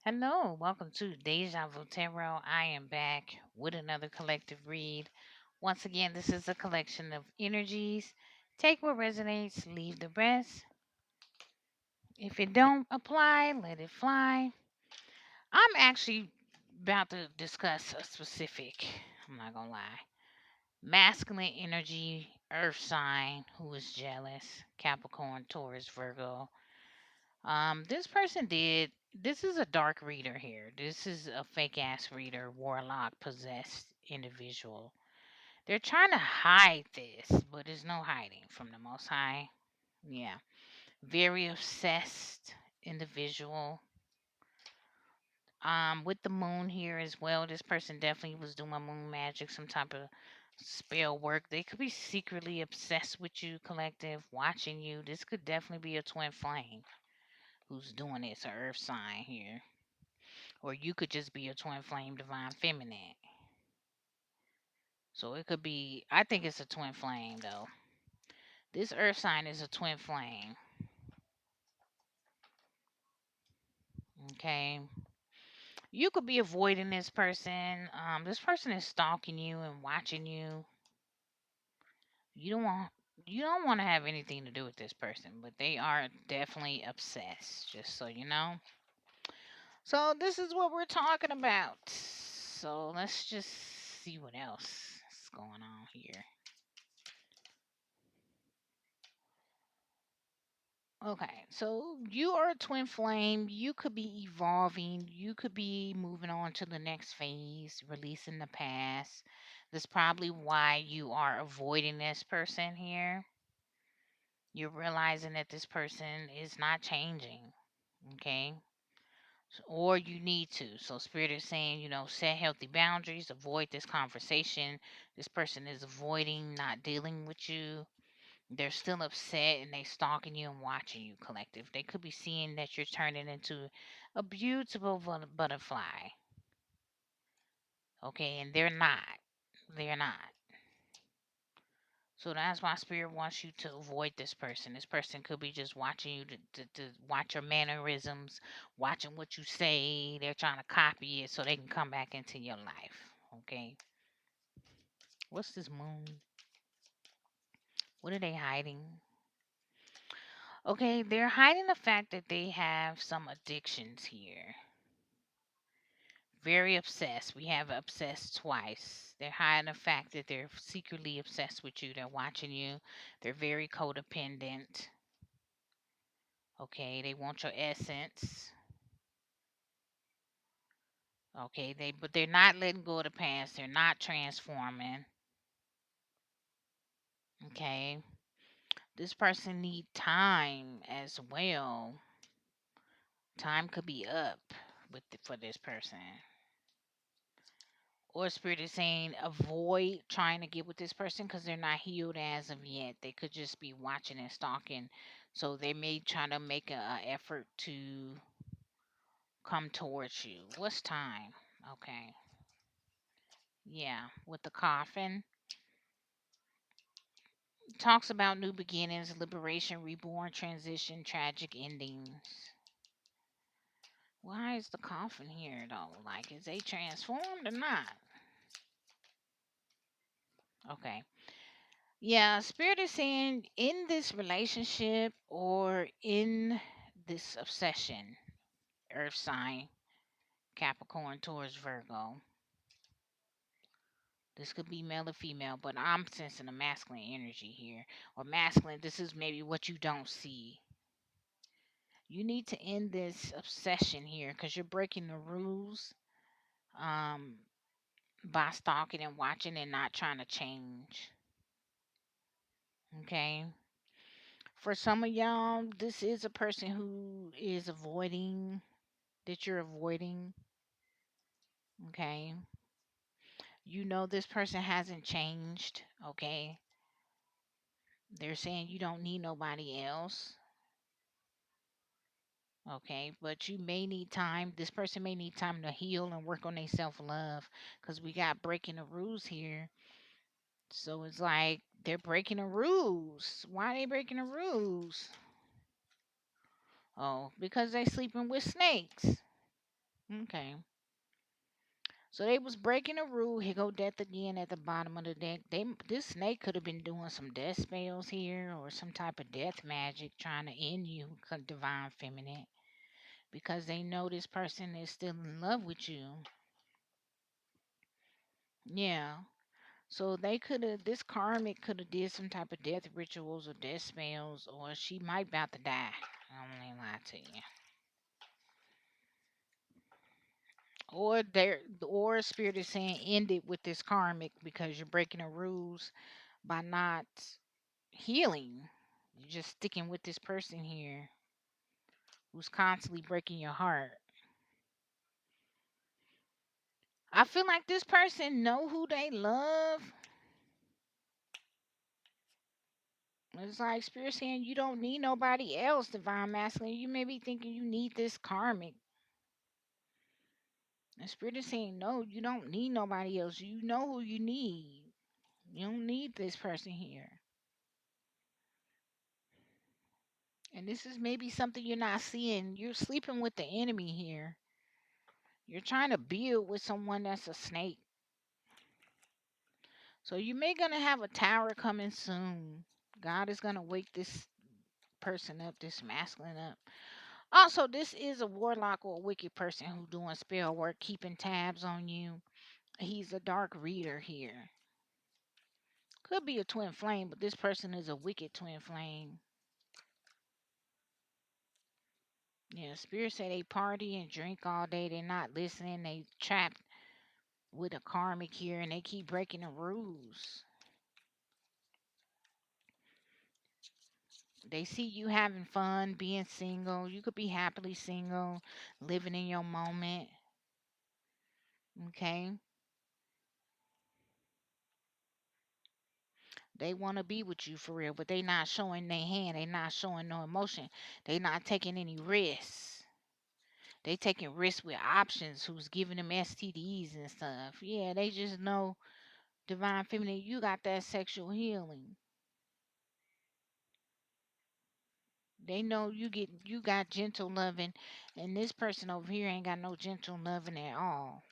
Hello, welcome to Deja Tarot. I am back with another collective read. Once again, this is a collection of energies. Take what resonates, leave the rest. If it don't apply, let it fly. I'm actually about to discuss a specific, I'm not gonna lie, masculine energy, earth sign who is jealous, Capricorn, Taurus, Virgo. This is a dark reader here. This is a fake ass reader, warlock, possessed individual. They're trying to hide this, but there's no hiding from the Most High. Yeah. Very obsessed individual. With the moon here as well, this person definitely was doing moon magic, some type of spell work. They could be secretly obsessed with you, collective, watching you. This could definitely be a twin flame who's doing this, a earth sign here. Or you could just be a twin flame divine feminine. So it could be, I think it's a twin flame though. This earth sign is a twin flame. Okay. You could be avoiding this person. This person is stalking you and watching you. You don't want you don't want to have anything to do with this person, but they are definitely obsessed, just so you know. So this is what we're talking about. So let's just see what else is going on here. Okay, so you are a twin flame. You could be evolving. You could be moving on to the next phase, releasing the past. That's probably why you are avoiding this person here. You're realizing that this person is not changing. Okay. Or you need to. So, Spirit is saying, set healthy boundaries, avoid this conversation. This person is avoiding not dealing with you. They're still upset and they stalking you and watching you, collective. They could be seeing that you're turning into a beautiful butterfly. Okay, and they're not. They're not. So that's why spirit wants you to avoid this person. This person could be just watching you to watch your mannerisms, watching what you say. They're trying to copy it so they can come back into your life. Okay. What's this moon? What are they hiding? Okay, they're hiding the fact that they have some addictions here. Very obsessed. We have obsessed twice. They're hiding the fact that they're secretly obsessed with you. They're watching you. They're very codependent. Okay, they want your essence. Okay, but they're not letting go of the past. They're not transforming. Okay. This person need time as well. Time could be up for this person. Or spirit is saying avoid trying to get with this person because they're not healed as of yet. They could just be watching and stalking. So they may try to make a effort to come towards you. What's time? Okay. Yeah, with the coffin. Talks about new beginnings, liberation, reborn, transition, tragic endings. Why is the coffin here though? Like, is they transformed or not? Okay. Yeah, spirit is saying in this relationship or in this obsession, earth sign, Capricorn towards Virgo. This could be male or female, but I'm sensing a masculine energy here. Or masculine, this is maybe what you don't see. You need to end this obsession here because you're breaking the rules um, by stalking and watching and not trying to change. Okay. For some of y'all, this is a person who is avoiding, that you're avoiding. Okay. You know this person hasn't changed. Okay. They're saying you don't need nobody else. Okay. But you may need time. This person may need time to heal and work on their self love because we got breaking the rules here. So it's like they're breaking the rules. Why are they breaking the rules? Oh, because they sleeping with snakes. Okay. So they was breaking a rule. Here go death again at the bottom of the deck. This snake could have been doing some death spells here or some type of death magic trying to end you, divine feminine, because they know this person is still in love with you. Yeah. So they could have, this karmic could have did some type of death rituals or death spells, or she might about to die. I don't even lie to you. Or or spirit is saying end it with this karmic because you're breaking the rules by not healing. You're just sticking with this person here who's constantly breaking your heart. I feel like this person know who they love. It's like spirit saying you don't need nobody else, divine masculine. You may be thinking you need this karmic. And spirit is saying no, you don't need nobody else. You know who you need. You don't need this person here. And this is maybe something you're not seeing. You're sleeping with the enemy here. You're trying to build with someone that's a snake. So you may gonna have a tower coming soon. God is gonna wake this person up, this masculine up. Also, this is a warlock or a wicked person who doing spell work, keeping tabs on you. He's a dark reader here. Could be a twin flame, but this person is a wicked twin flame. Yeah, spirits say they party and drink all day. They're not listening. They trapped with a karmic here and they keep breaking the rules. They see you having fun, being single. You could be happily single, living in your moment. Okay. They want to be with you for real, but they not showing their hand. They not showing no emotion. They not taking any risks. They taking risks with options who's giving them STDs and stuff. Yeah, they just know divine feminine, you got that sexual healing. They know you got gentle loving, and this person over here ain't got no gentle loving at all.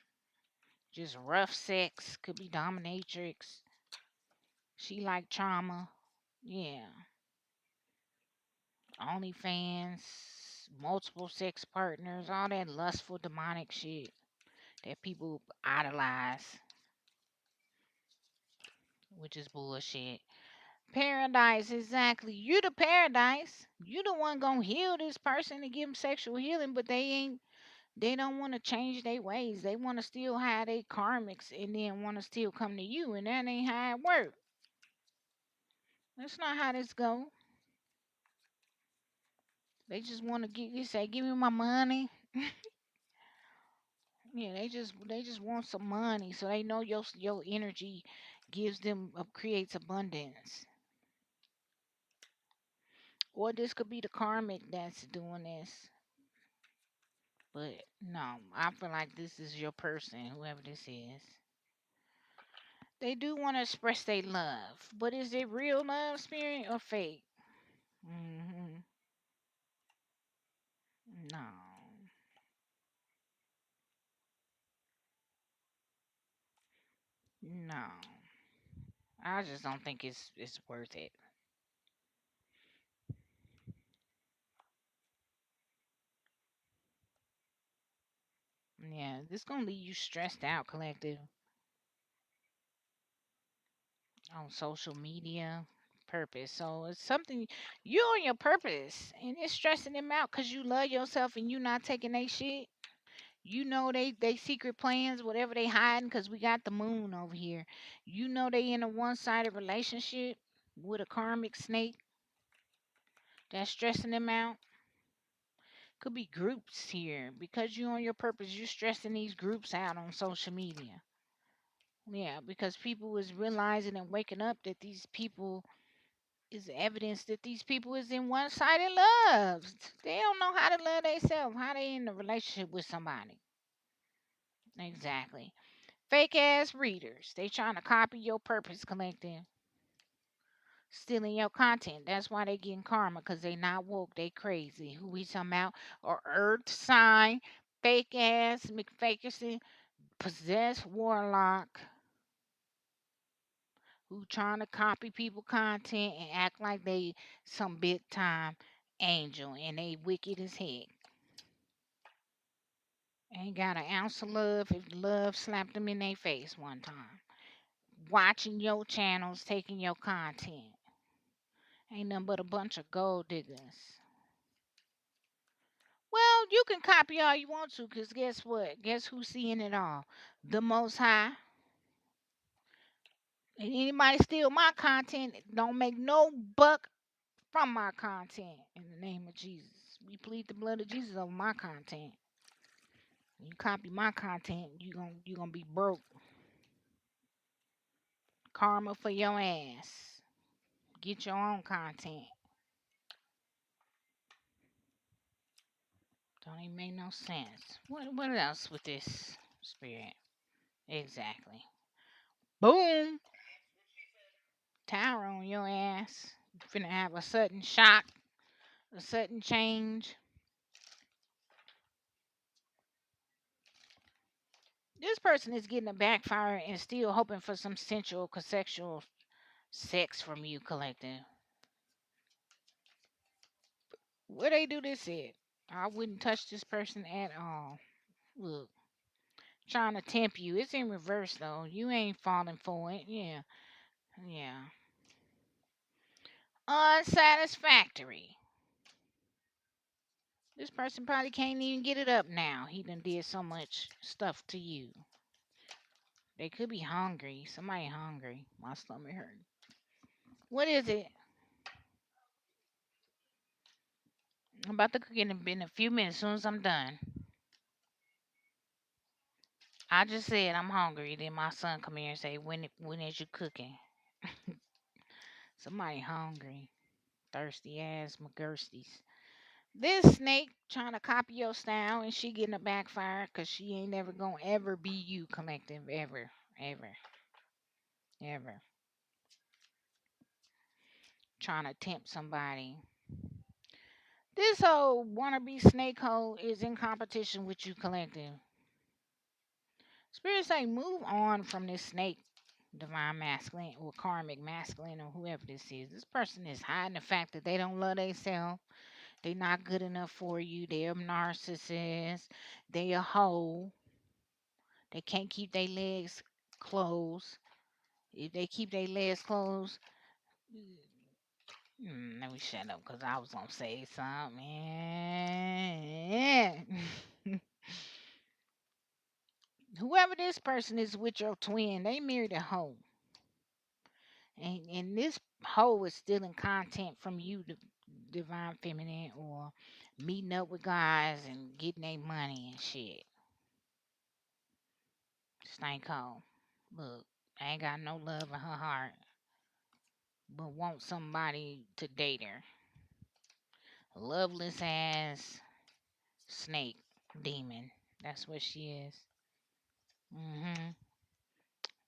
Just rough sex, could be dominatrix. She like trauma. Yeah. OnlyFans, multiple sex partners, all that lustful demonic shit that people idolize, which is bullshit. Paradise, exactly. You the paradise. You the one gonna heal this person and give them sexual healing, but they don't want to change their ways. They want to still have their karmics and then want to still come to you, and that ain't how it work. That's not how this go. They just want to get you say, give me my money. Yeah, they just want some money, so they know your energy gives them creates abundance. Or this could be the karmic that's doing this. But no, I feel like this is your person, whoever this is. They do want to express their love, but is it real love, spirit, or fake? Hmm. No, no. I just don't think it's worth it. Yeah, this gonna leave you stressed out, collective, on social media. Purpose. So it's something you on your purpose, and it's stressing them out because you love yourself and you not taking they shit. You know they secret plans, whatever they hiding, because we got the moon over here. You know they in a one-sided relationship with a karmic snake that's stressing them out. Could be groups here because you on your purpose. You stressing these groups out on social media. Yeah, because people is realizing and waking up that these people is evidence that these people is in one-sided love. They don't know how to love themselves. How they in a relationship with somebody? Exactly. Fake ass readers. They trying to copy your purpose collective, stealing your content. That's why they getting karma because they not woke. They crazy. Who we talking about? Or earth sign fake ass McFakerson, possessed warlock who trying to copy people content and act like they some big time angel and they wicked as heck. Ain't got an ounce of love if love slapped them in their face one time. Watching your channels, taking your content. Ain't nothing but a bunch of gold diggers. Well, you can copy all you want to, because guess what? Guess who's seeing it all? The Most High. And anybody steal my content, don't make no buck from my content. In the name of Jesus. We plead the blood of Jesus over my content. You copy my content, you gonna be broke. Karma for your ass. Get your own content. Don't even make no sense. What else with this spirit? Exactly. Boom. Tower on your ass. You finna have a sudden shock, a sudden change. This person is getting a backfire and still hoping for some sensual, consensual sex from you, collective. Where they do this at? I wouldn't touch this person at all. Look, trying to tempt you. It's in reverse though. You ain't falling for it. Yeah, yeah. Unsatisfactory. This person probably can't even get it up now. He done did so much stuff to you. They could be hungry. Somebody hungry. My stomach hurt. What is it? I'm about to cook in a few minutes. As soon as I'm done. I just said I'm hungry. Then my son come here and say, when is you cooking? Somebody hungry. Thirsty ass McGirsties. This snake trying to copy your style and she getting a backfire because she ain't never gonna ever be you, collective. Ever. Ever. Ever. Trying to tempt somebody. This whole wannabe snake hole is in competition with you, collective. Spirit say move on from this snake, divine masculine or karmic masculine or whoever this is. This person is hiding the fact that they don't love themselves. They not good enough for you. They're a narcissist. They a hoe. They can't keep their legs closed. If they keep their legs closed, let me shut up because I was gonna say something. Whoever this person is with your twin, they married a hoe. And this hoe is stealing content from you, the divine feminine, or meeting up with guys and getting their money and shit. Stank hoe. Look, I ain't got no love in her heart, but want somebody to date her. Loveless ass snake demon. That's what she is.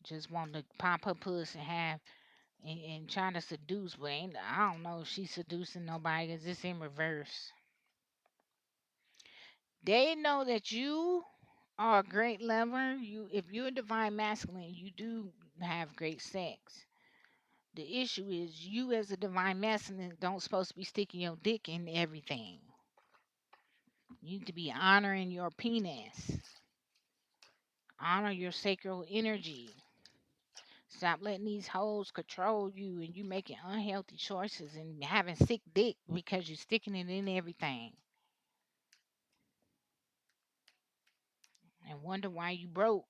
Just want to pop her puss and have and trying to seduce, but I don't know if she's seducing nobody because it's in reverse. They know that you are a great lover. If you're a divine masculine, you do have great sex. The issue is you as a divine masculine don't supposed to be sticking your dick in everything. You need to be honoring your penis. Honor your sacral energy. Stop letting these hoes control you and you making unhealthy choices and having sick dick because you're sticking it in everything. And wonder why you broke.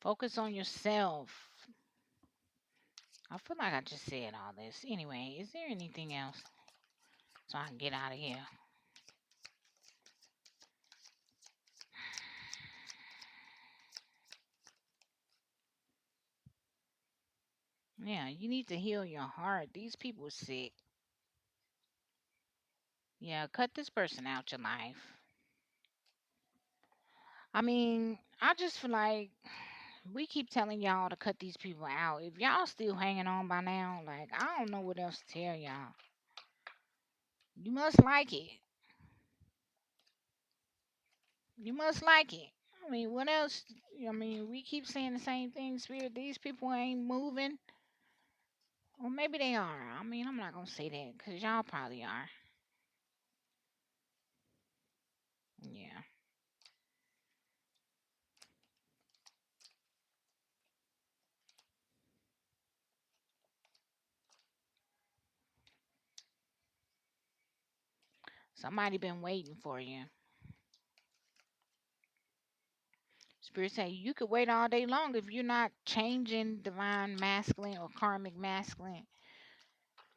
Focus on yourself. I feel like I just said all this. Anyway, is there anything else so I can get out of here? Yeah, you need to heal your heart. These people are sick. Yeah, cut this person out your life. I mean, I just feel like we keep telling y'all to cut these people out. If y'all still hanging on by now, like, I don't know what else to tell y'all. You must like it. You must like it. I mean, what else? I mean, we keep saying the same thing, Spirit. These people ain't moving. Well, maybe they are. I mean, I'm not gonna say that because y'all probably are. Yeah. Somebody been waiting for you. Spirit say you could wait all day long if you're not changing divine masculine or karmic masculine.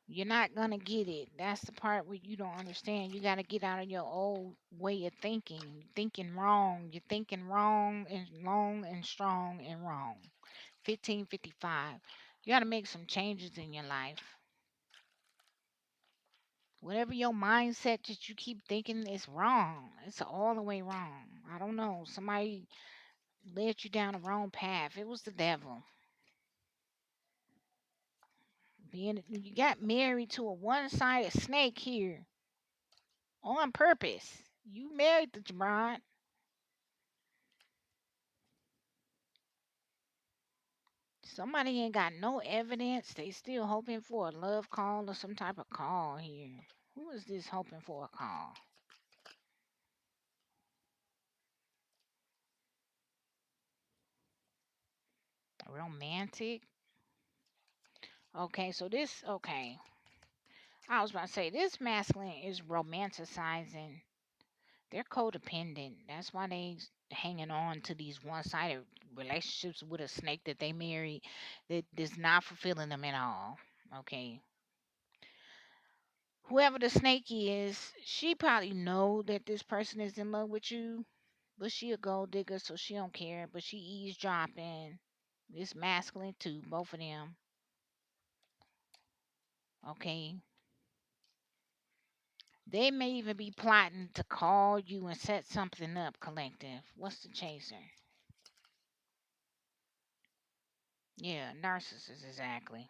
You're not gonna get it. That's the part where you don't understand. You gotta get out of your old way of thinking. You're thinking wrong. You're thinking wrong and long and strong and wrong. 1555. You gotta make some changes in your life. Whatever your mindset that you keep thinking is wrong. It's all the way wrong. I don't know. Somebody led you down the wrong path. It was the devil. Being you got married to a one-sided snake here on purpose. You married the Jabron. Somebody ain't got no evidence. They still hoping for a love call or some type of call here. Who is this hoping for a call? Romantic. Okay, so this okay. I was about to say this masculine is romanticizing. They're codependent. That's why they hanging on to these one-sided relationships with a snake that they married that is not fulfilling them at all. Okay. Whoever the snake is, she probably know that this person is in love with you, but she a gold digger, so she don't care. But she eavesdropping. It's masculine too, both of them. Okay. They may even be plotting to call you and set something up, collective. What's the chaser? Yeah, narcissist, exactly.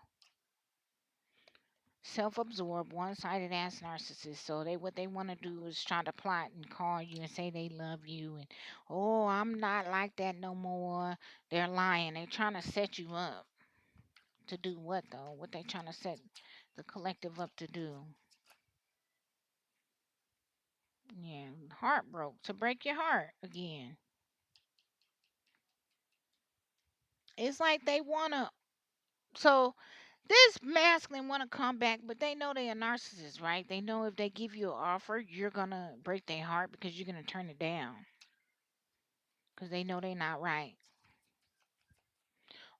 Self-absorbed, one-sided ass narcissist. So they what they want to do is try to plot and call you and say they love you and oh, I'm not like that no more. They're lying. They're trying to set you up to do what though? What they trying to set the collective up to do? Yeah, heart broke to break your heart again. It's like they wanna. So this masculine want to come back, but they know they a narcissist, right? They know if they give you an offer, you're gonna break their heart because you're gonna turn it down because they know they're not right.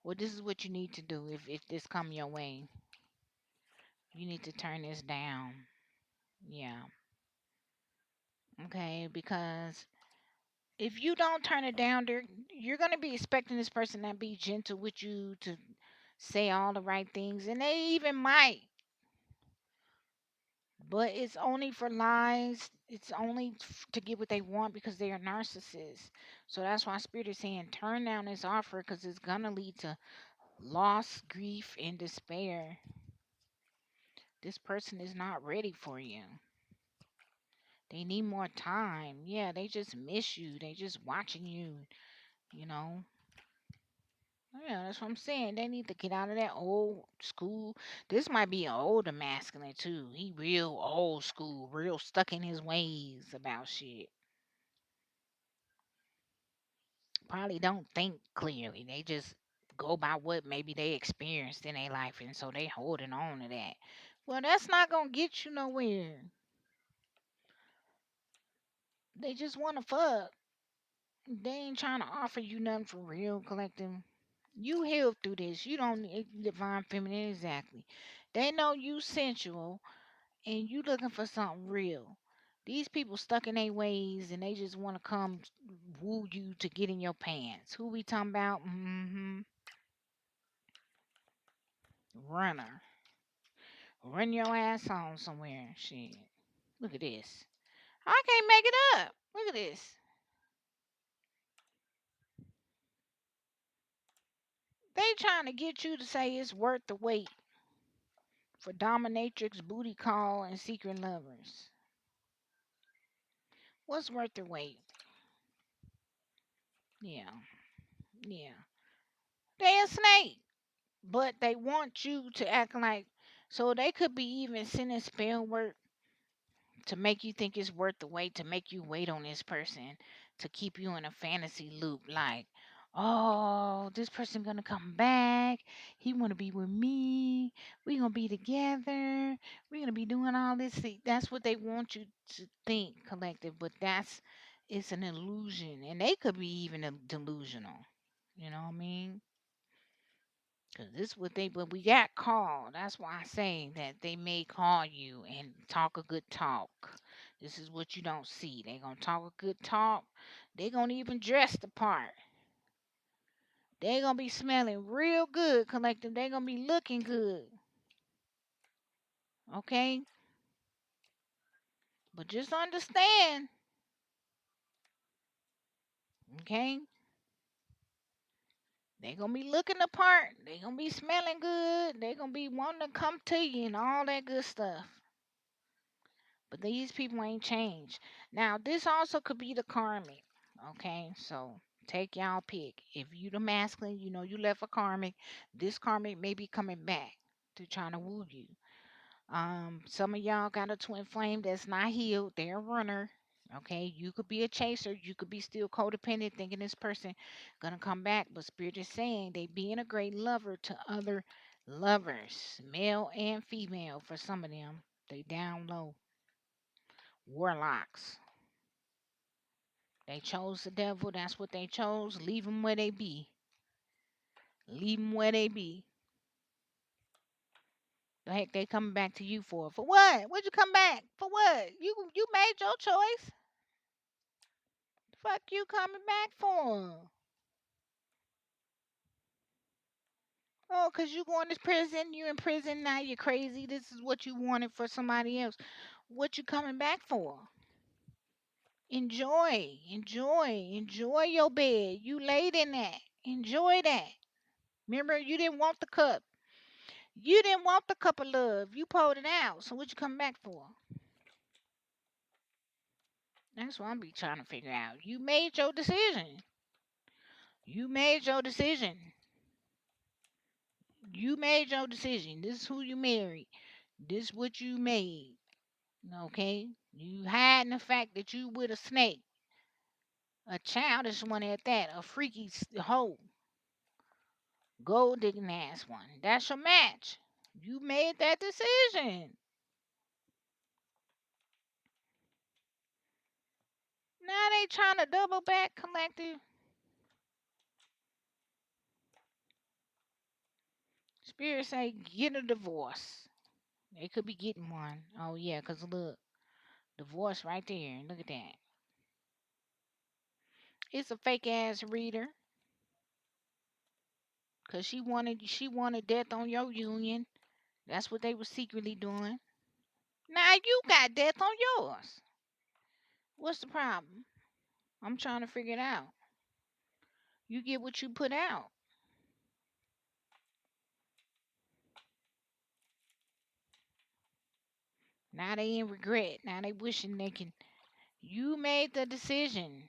Well, this is what you need to do if this come your way. You need to turn this down. Yeah, okay, because if you don't turn it down, you're gonna be expecting this person to be gentle with you, to say all the right things, and they even might. But it's only for lies. It's only to get what they want because they are narcissists. So that's why Spirit is saying turn down this offer because it's going to lead to loss, grief, and despair. This person is not ready for you. They need more time. Yeah, they just miss you. They just watching you, you know. Yeah, that's what I'm saying. They need to get out of that old school. This might be an older masculine too. He real old school, real stuck in his ways about shit. Probably don't think clearly. They just go by what maybe they experienced in their life, and so they holding on to that. Well, that's not gonna get you nowhere. They just want to fuck. They ain't trying to offer you nothing for real, collective. You healed through this. You don't need divine feminine exactly. They know you sensual and you looking for something real. These people stuck in their ways and they just want to come woo you to get in your pants. Who we talking about? Runner. Run your ass on somewhere. Shit. Look at this. I can't make it up. Look at this. They trying to get you to say it's worth the wait for dominatrix, booty call, and secret lovers. What's worth their weight? Yeah, yeah. They a snake, but they want you to act like. So they could be even sending spell work to make you think it's worth the wait, to make you wait on this person, to keep you in a fantasy loop. Like, oh, this person gonna come back. He wanna be with me. We gonna be together. We gonna be doing all this. See, that's what they want you to think, collective. But it's an illusion, and they could be even delusional. You know what I mean? Cause this what they but we got called. That's why I say that they may call you and talk a good talk. This is what you don't see. They gonna talk a good talk. They gonna even dress the part. They gonna be smelling real good, collective. They gonna be looking good. Okay? But just understand, okay? They gonna be looking the part. They gonna be smelling good. They gonna be wanting to come to you and all that good stuff. But these people ain't changed. Now, this also could be the karmic. Okay, so take y'all pick. If you the masculine, you know you left a karmic. This karmic may be coming back to trying to woo you. Some of y'all got a twin flame that's not healed. They're a runner. Okay, you could be a chaser. You could be still codependent, thinking this person gonna come back. But spirit is saying they being a great lover to other lovers, male and female. For some of them, they down low. Warlocks. They chose the devil. That's what they chose. Leave them where they be. Leave them where they be. The heck they coming back to you for? For what? What'd you come back? For what? You made your choice. Fuck you coming back for? Oh, cause you going to prison. You in prison now. You're crazy. This is what you wanted for somebody else. What you coming back for? Enjoy, enjoy your bed. You laid in that. Enjoy that. Remember, you didn't want the cup. You didn't want the cup of love. You pulled it out. So what you come back for? That's what I'm be trying to figure out. You made your decision. You made your decision. You made your decision. This is who you married. This what you made. Okay? You hiding the fact that you with a snake. A childish one at that. A freaky hoe. Gold digging ass one. That's your match. You made that decision. Now they trying to double back, collective. Spirit say get a divorce. They could be getting one. Oh yeah, cause look, divorce right there. Look at that. It's a fake ass reader. Cause she wanted death on your union. That's what they were secretly doing. Now you got death on yours. What's the problem? I'm trying to figure it out. You get what you put out. Now they in regret. Now they wishing they can. You made the decision.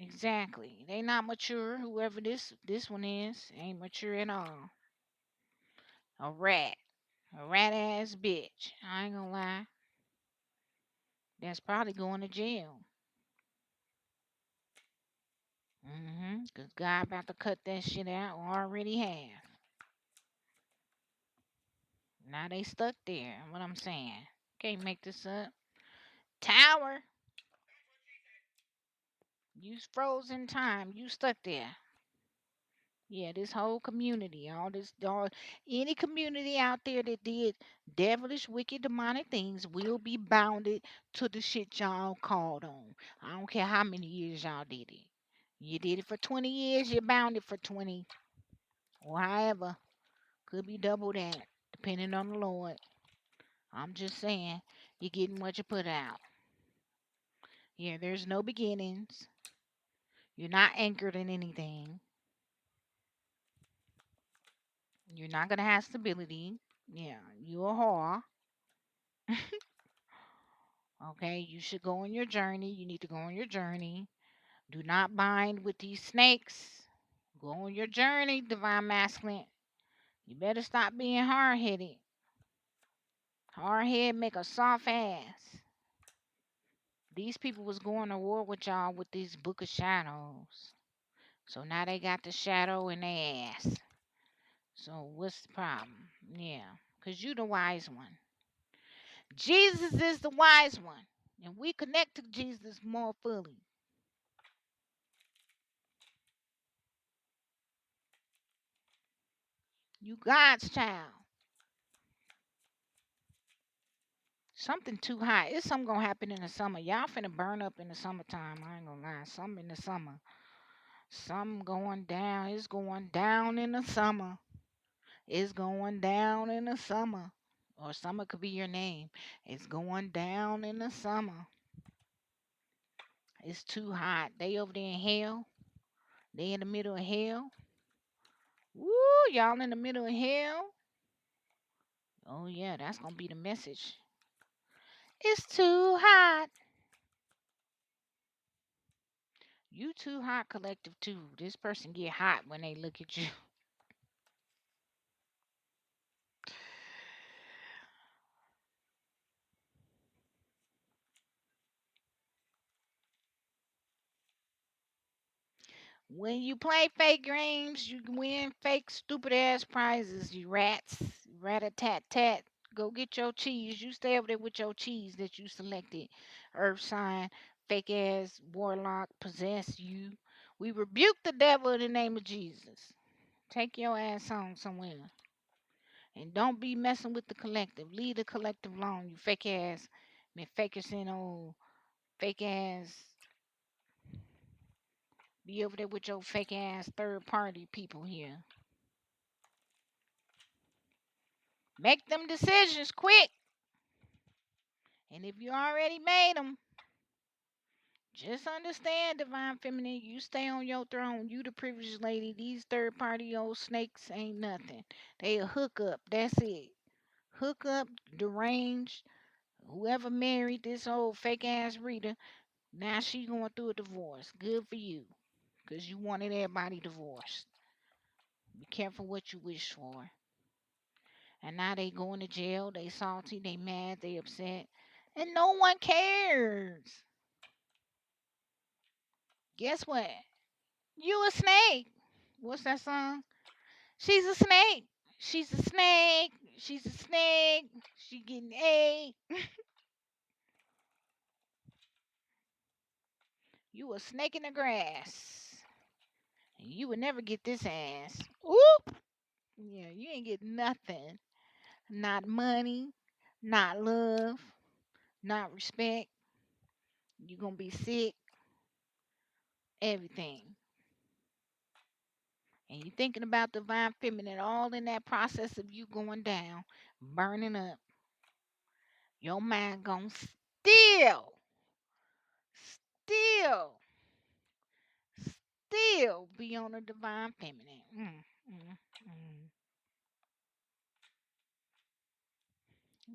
Exactly. They not mature. Whoever this one is ain't mature at all. A rat. A rat ass bitch. I ain't gonna lie. That's probably going to jail. Cause God about to cut that shit out or already have. Now they stuck there. What I'm saying. Can't make this up. Tower. You froze in time. You stuck there. Yeah, this whole community, any community out there that did devilish, wicked, demonic things will be bounded to the shit y'all called on. I don't care how many years y'all did it. You did it for 20 years, you're bounded for 20. Or however, could be double that, depending on the Lord. I'm just saying, you're getting what you put out. Yeah, there's no beginnings. You're not anchored in anything. You're not gonna have stability. Yeah, you're a whore. Okay, you should go on your journey. You need to go on your journey. Do not bind with these snakes. Go on your journey, divine masculine. You better stop being hard headed. Hard head make a soft ass. These people was going to war with y'all with this book of shadows. So now they got the shadow in their ass. So what's the problem? Yeah, because you the wise one. Jesus is the wise one. And we connect to Jesus more fully. You God's child. Something too hot. It's something gonna happen in the summer. Y'all finna burn up in the summertime. I ain't gonna lie. Something in the summer. Something going down. It's going down in the summer. It's going down in the summer. Or summer could be your name. It's going down in the summer. It's too hot. They over there in hell. They in the middle of hell. Woo, y'all in the middle of hell. Oh yeah, that's gonna be the message. It's too hot. You too hot collective too. This person get hot when they look at you. When you play fake games, you win fake stupid ass prizes, you rats. Rat a tat tat. Go get your cheese. You stay over there with your cheese that you selected. Earth sign, fake ass warlock possess you. We rebuke the devil in the name of Jesus. Take your ass on somewhere. And don't be messing with the collective. Leave the collective alone, you fake ass. Man, fakers in old fake ass. Be over there with your fake ass third party people here. Make them decisions quick. And if you already made them, just understand, divine feminine, you stay on your throne. You the privileged lady. These third party old snakes ain't nothing. They a hook up. That's it. Hook up, deranged. Whoever married this old fake ass Rita, now she going through a divorce. Good for you. Because you wanted everybody divorced. Be careful what you wish for. And now they going to jail. They salty. They mad. They upset. And no one cares. Guess what? You a snake. What's that song? She's a snake. She's a snake. She's a snake. She getting ate. You a snake in the grass. And you would never get this ass. Oop. Yeah, you ain't get nothing. Not money. Not love. Not respect. You gonna be sick. Everything. And you thinking about divine feminine, all in that process of you going down, burning up. Your mind gonna still, still be on the divine feminine. Mm.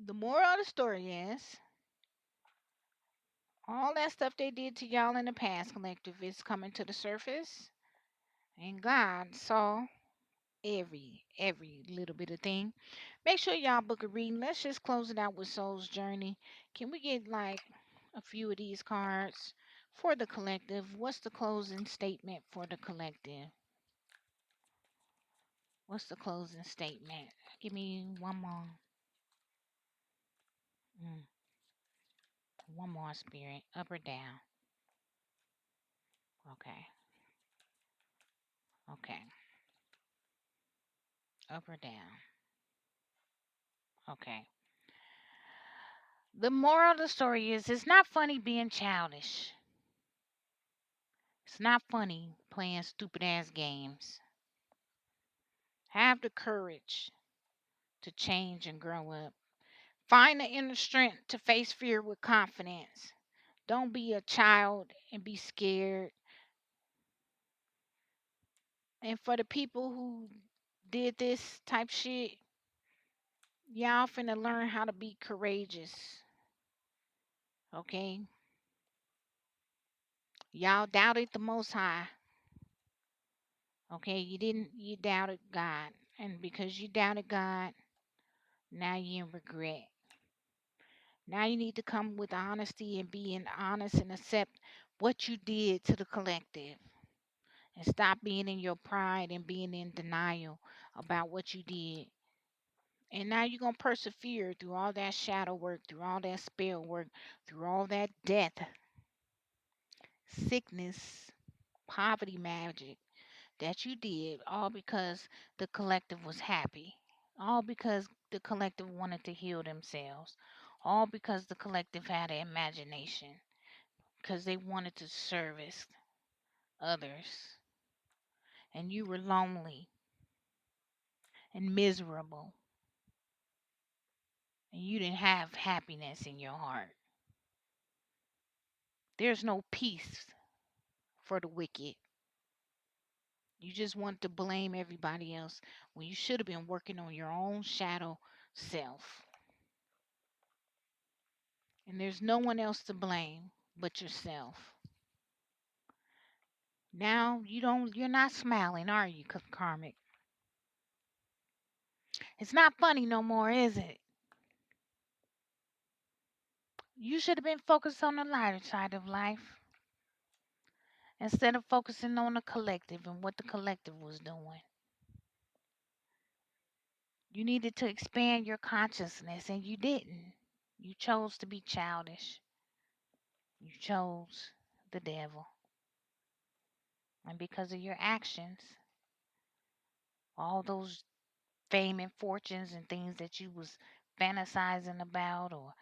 The moral of the story is all that stuff they did to y'all in the past, collective, is coming to the surface. And God saw every little bit of thing. Make sure y'all book a reading. Let's just close it out with Soul's Journey. Can we get like a few of these cards for the collective? What's the closing statement for the collective? What's the closing statement? Give me one more. Mm, one more, spirit. Up or down? Okay. Okay. Up or down? Okay. The moral of the story is it's not funny being childish. It's not funny playing stupid ass games. Have the courage to change and grow up. Find the inner strength to face fear with confidence. Don't be a child and be scared. And for the people who did this type shit, y'all finna learn how to be courageous. Okay? Y'all doubted the Most High. Okay? You doubted God. And because you doubted God, now you in regret. Now you need to come with honesty and being honest and accept what you did to the collective. And stop being in your pride and being in denial about what you did. And now you're going to persevere through all that shadow work, through all that spell work, through all that death, sickness, poverty magic that you did, all because the collective was happy. All because the collective wanted to heal themselves. All because the collective had an imagination. Because they wanted to service others. And you were lonely and miserable. And you didn't have happiness in your heart. There's no peace for the wicked. You just want to blame everybody else when you should have been working on your own shadow self. And there's no one else to blame but yourself. Now you're not smiling, are you, Karmic? It's not funny no more, is it? You should have been focused on the lighter side of life instead of focusing on the collective and what the collective was doing. You needed to expand your consciousness and you didn't. You chose to be childish. You chose the devil. And because of your actions, all those fame and fortunes and things that you was fantasizing about or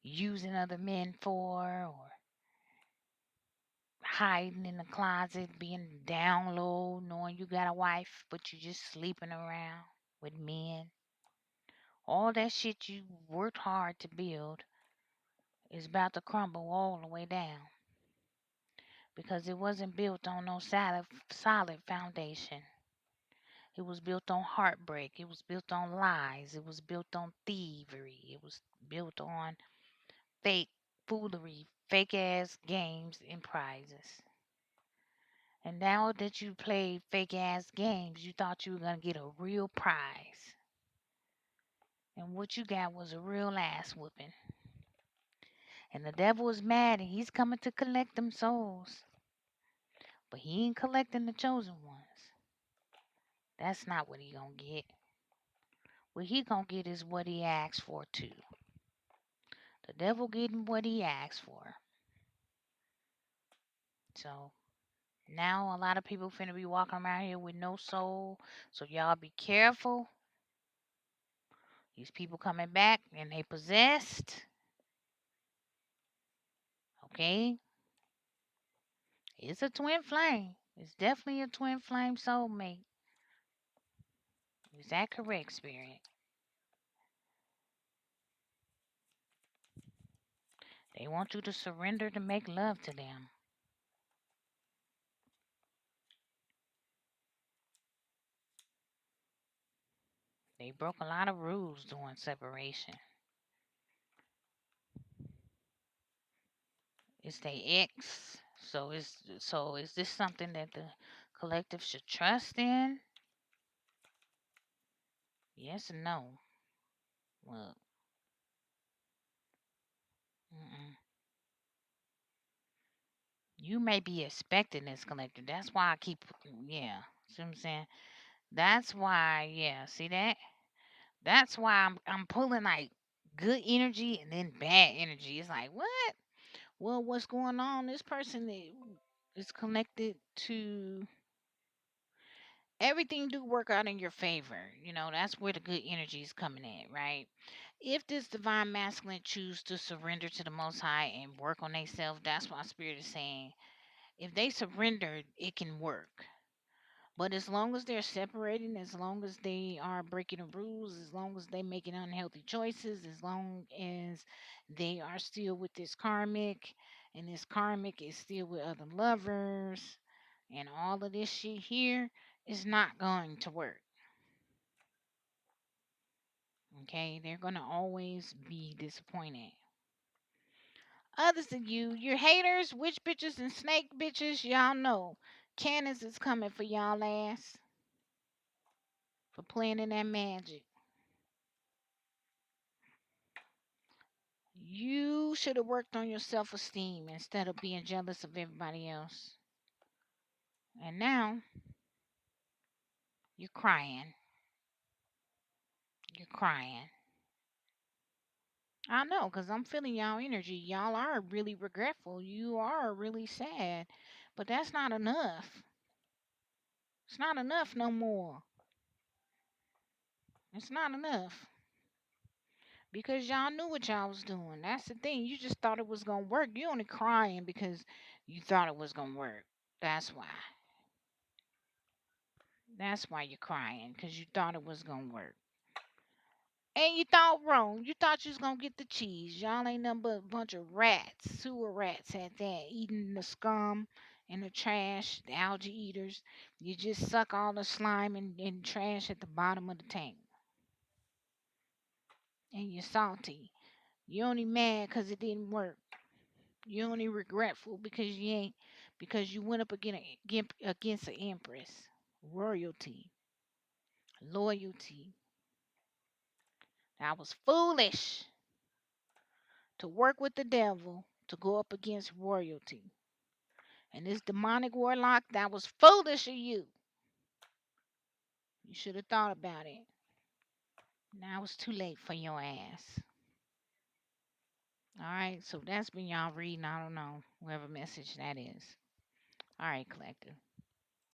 using other men for or hiding in the closet, being down low, knowing you got a wife, but you just sleeping around with men. All that shit you worked hard to build is about to crumble all the way down because it wasn't built on no solid foundation. It was built on heartbreak. It was built on lies. It was built on thievery. It was built on fake foolery, fake ass games and prizes. And now that you played fake ass games, you thought you were going to get a real prize. And what you got was a real ass whooping. And the devil is mad and he's coming to collect them souls. But he ain't collecting the chosen ones. That's not what he gonna get. What he gonna get is what he asked for too. The devil getting what he asked for. So now a lot of people finna be walking around here with no soul. So y'all be careful. These people coming back and they possessed. Okay? It's a twin flame. It's definitely a twin flame soulmate. Is that correct, Spirit? They want you to surrender to make love to them. They broke a lot of rules during separation. It's their ex. So is this something that the collective should trust in? Yes and no. Well, mm-mm. You may be expecting this collective. That's why I keep, yeah. See what I'm saying? That's why, yeah. See that? That's why I'm pulling like good energy and then bad energy. It's like what? Well, what's going on? This person is connected to everything do work out in your favor. That's where the good energy is coming in, right? If this divine masculine choose to surrender to the Most High and work on themselves, that's why Spirit is saying if they surrender, it can work. But as long as they're separating, as long as they are breaking the rules, as long as they making unhealthy choices, as long as they are still with this karmic, and this karmic is still with other lovers, and all of this shit here is not going to work. Okay, they're gonna always be disappointed. Others of you, your haters, witch bitches and snake bitches, y'all know Candace is coming for y'all ass for playing in that magic. You should have worked on your self-esteem instead of being jealous of everybody else. And now you're crying. You're crying. I know, because I'm feeling y'all energy. Y'all are really regretful. You are really sad. But that's not enough. It's not enough no more. It's not enough. Because y'all knew what y'all was doing. That's the thing. You just thought it was going to work. You only crying because you thought it was going to work. That's why. That's why you're crying. Because you thought it was going to work. And you thought wrong. You thought you was gonna get the cheese. Y'all ain't nothing but a bunch of rats, sewer rats at that, eating the scum and the trash, the algae eaters. You just suck all the slime and trash at the bottom of the tank. And you're salty. You only mad because it didn't work. You only regretful because you went up against an empress. Royalty. Loyalty. That was foolish to work with the devil to go up against royalty. And this demonic warlock, that was foolish of you. You should have thought about it. Now it's too late for your ass. Alright, so that's been y'all reading. I don't know, whatever message that is. Alright, collective.